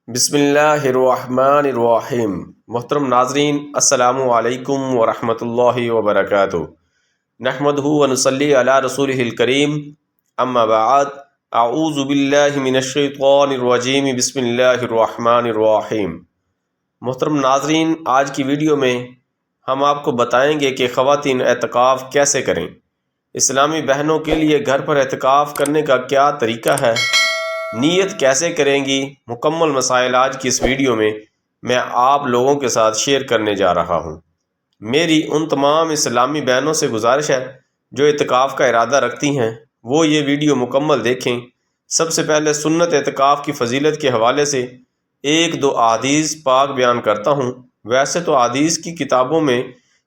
بسم اللہ الرحمن الرحیم۔ محترم ناظرین، السلام علیکم ورحمۃ اللہ وبرکاتہ۔ نحمدہ ونصلی علی رسولہ الکریم، اما بعد، اعوذ باللہ من الشیطان الرجیم، بسم اللہ الرحمن الرحیم۔ محترم ناظرین، آج کی ویڈیو میں ہم آپ کو بتائیں گے کہ خواتین اعتکاف کیسے کریں۔ اسلامی بہنوں کے لیے گھر پر اعتکاف کرنے کا کیا طریقہ ہے، نیت کیسے کریں گی، مکمل مسائل آج کی اس ویڈیو میں آپ لوگوں کے ساتھ شیئر کرنے جا رہا ہوں۔ میری ان تمام اسلامی بہنوں سے گزارش ہے جو اعتکاف کا ارادہ رکھتی ہیں، وہ یہ ویڈیو مکمل دیکھیں۔ سب سے پہلے سنت اعتکاف کی فضیلت کے حوالے سے ایک دو احادیث پاک بیان کرتا ہوں۔ ویسے تو احادیث کی کتابوں میں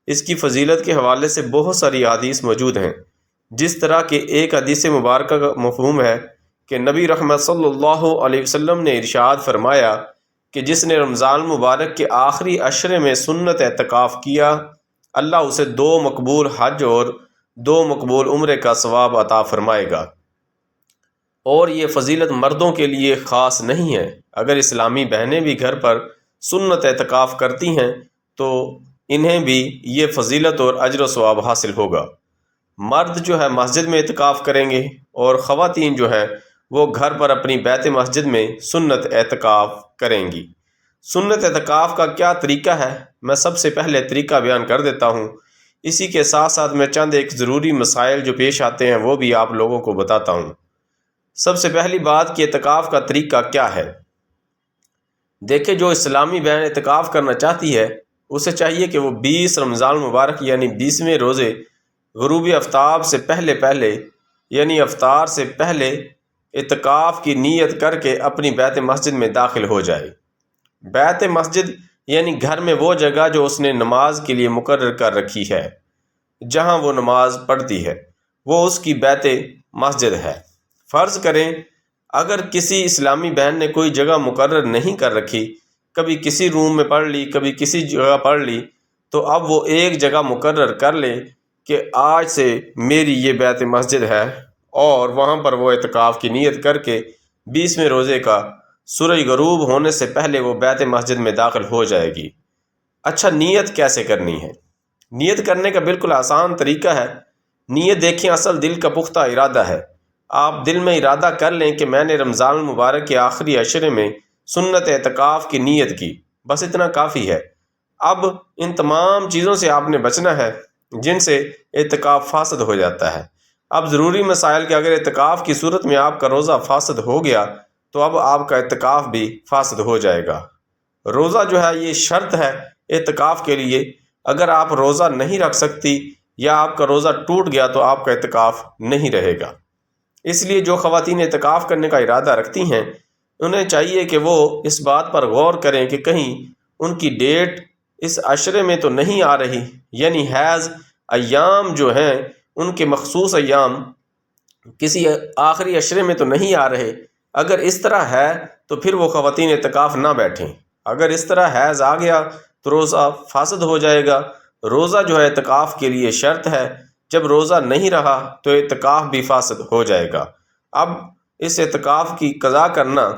اس کی فضیلت کے حوالے سے بہت ساری احادیث موجود ہیں، جس طرح کہ ایک حدیث مبارکہ کا مفہوم ہے کہ نبی رحمت صلی اللہ علیہ وسلم نے ارشاد فرمایا کہ جس نے رمضان مبارک کے آخری عشرے میں سنت اعتکاف کیا، اللہ اسے 2 مقبول حج اور 2 مقبول عمرے کا ثواب عطا فرمائے گا۔ اور یہ فضیلت مردوں کے لیے خاص نہیں ہے، اگر اسلامی بہنیں بھی گھر پر سنت اعتکاف کرتی ہیں تو انہیں بھی یہ فضیلت اور اجر و ثواب حاصل ہوگا۔ مرد جو ہے مسجد میں اعتکاف کریں گے اور خواتین جو ہیں وہ گھر پر اپنی بیت مسجد میں سنت اعتکاف کریں گی۔ سنت اعتکاف کا کیا طریقہ ہے، میں سب سے پہلے طریقہ بیان کر دیتا ہوں۔ اسی کے ساتھ ساتھ میں چند ایک ضروری مسائل جو پیش آتے ہیں وہ بھی آپ لوگوں کو بتاتا ہوں۔ سب سے پہلی بات کہ اعتکاف کا طریقہ کیا ہے۔ دیکھیں، جو اسلامی بہن اعتکاف کرنا چاہتی ہے اسے چاہیے کہ وہ 20 رمضان مبارک یعنی 20ویں روزے غروب آفتاب سے پہلے یعنی افطار سے پہلے اعتکاف کی نیت کر کے اپنی بیت مسجد میں داخل ہو جائے۔ بیت مسجد یعنی گھر میں وہ جگہ جو اس نے نماز کے لیے مقرر کر رکھی ہے، جہاں وہ نماز پڑھتی ہے، وہ اس کی بیت مسجد ہے۔ فرض کریں اگر کسی اسلامی بہن نے کوئی جگہ مقرر نہیں کر رکھی، کبھی کسی روم میں پڑھ لی، کبھی کسی جگہ پڑھ لی، تو اب وہ ایک جگہ مقرر کر لے کہ آج سے میری یہ بیت مسجد ہے، اور وہاں پر وہ اعتکاف کی نیت کر کے 20ویں روزے کا سورج غروب ہونے سے پہلے وہ بیت مسجد میں داخل ہو جائے گی۔ اچھا، نیت کیسے کرنی ہے؟ نیت کرنے کا بالکل آسان طریقہ ہے۔ نیت دیکھیں، اصل دل کا پختہ ارادہ ہے۔ آپ دل میں ارادہ کر لیں کہ میں نے رمضان المبارک کے آخری عشرے میں سنت اعتکاف کی نیت کی، بس اتنا کافی ہے۔ اب ان تمام چیزوں سے آپ نے بچنا ہے جن سے اعتکاف فاسد ہو جاتا ہے۔ اب ضروری مسائل کہ اگر اعتکاف کی صورت میں آپ کا روزہ فاسد ہو گیا تو اب آپ کا اعتکاف بھی فاسد ہو جائے گا۔ روزہ جو ہے یہ شرط ہے اعتکاف کے لیے۔ اگر آپ روزہ نہیں رکھ سکتی یا آپ کا روزہ ٹوٹ گیا تو آپ کا اعتکاف نہیں رہے گا۔ اس لیے جو خواتین اعتکاف کرنے کا ارادہ رکھتی ہیں انہیں چاہیے کہ وہ اس بات پر غور کریں کہ کہیں ان کی ڈیٹ اس عشرے میں تو نہیں آ رہی، یعنی حیض ایام جو ہیں ان کے مخصوص ایام کسی آخری عشرے میں تو نہیں آ رہے۔ اگر اس طرح ہے تو پھر وہ خواتین اعتکاف نہ بیٹھیں۔ اگر اس طرح حیض آ گیا تو روزہ فاسد ہو جائے گا۔ روزہ جو ہے اعتکاف کے لیے شرط ہے، جب روزہ نہیں رہا تو اعتکاف بھی فاسد ہو جائے گا۔ اب اس اعتکاف کی قضا کرنا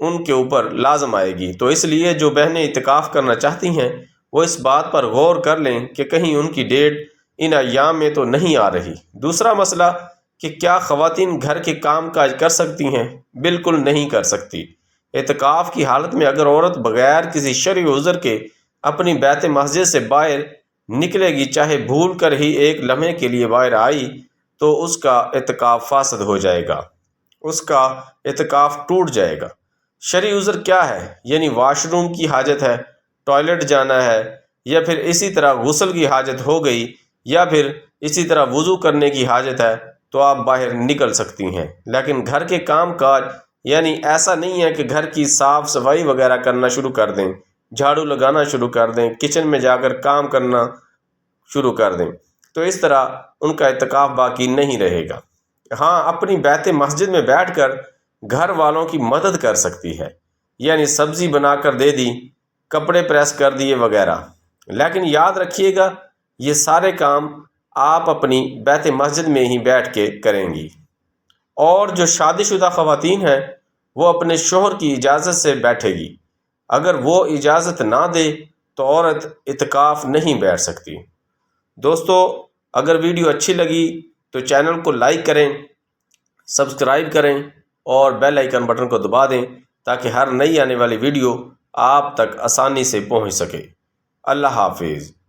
ان کے اوپر لازم آئے گی، تو اس لیے جو بہنیں اعتکاف کرنا چاہتی ہیں وہ اس بات پر غور کر لیں کہ کہیں ان کی ڈیٹ ان ایام میں تو نہیں آ رہی۔ دوسرا مسئلہ کہ کیا خواتین گھر کے کام کاج کر سکتی ہیں؟ بالکل نہیں کر سکتی۔ اعتکاف کی حالت میں اگر عورت بغیر کسی شرعی عذر کے اپنی بیت مسجد سے باہر نکلے گی، چاہے بھول کر ہی ایک لمحے کے لیے باہر آئی، تو اس کا اعتکاف فاسد ہو جائے گا، اس کا اعتکاف ٹوٹ جائے گا۔ شرعی عذر کیا ہے؟ یعنی واش روم کی حاجت ہے، ٹوائلٹ جانا ہے، یا پھر اسی طرح غسل کی حاجت ہو گئی، یا پھر اسی طرح وضو کرنے کی حاجت ہے، تو آپ باہر نکل سکتی ہیں۔ لیکن گھر کے کام کاج یعنی ایسا نہیں ہے کہ گھر کی صاف صفائی وغیرہ کرنا شروع کر دیں، جھاڑو لگانا شروع کر دیں، کچن میں جا کر کام کرنا شروع کر دیں، تو اس طرح ان کا اعتکاف باقی نہیں رہے گا۔ ہاں، اپنی بیت مسجد میں بیٹھ کر گھر والوں کی مدد کر سکتی ہے، یعنی سبزی بنا کر دے دی، کپڑے پریس کر دیے وغیرہ۔ لیکن یاد رکھیے گا یہ سارے کام آپ اپنی بیت مسجد میں ہی بیٹھ کے کریں گی۔ اور جو شادی شدہ خواتین ہیں وہ اپنے شوہر کی اجازت سے بیٹھے گی۔ اگر وہ اجازت نہ دے تو عورت اعتکاف نہیں بیٹھ سکتی۔ دوستو، اگر ویڈیو اچھی لگی تو چینل کو لائک کریں، سبسکرائب کریں اور بیل آئیکن بٹن کو دبا دیں تاکہ ہر نئی آنے والی ویڈیو آپ تک آسانی سے پہنچ سکے۔ اللہ حافظ۔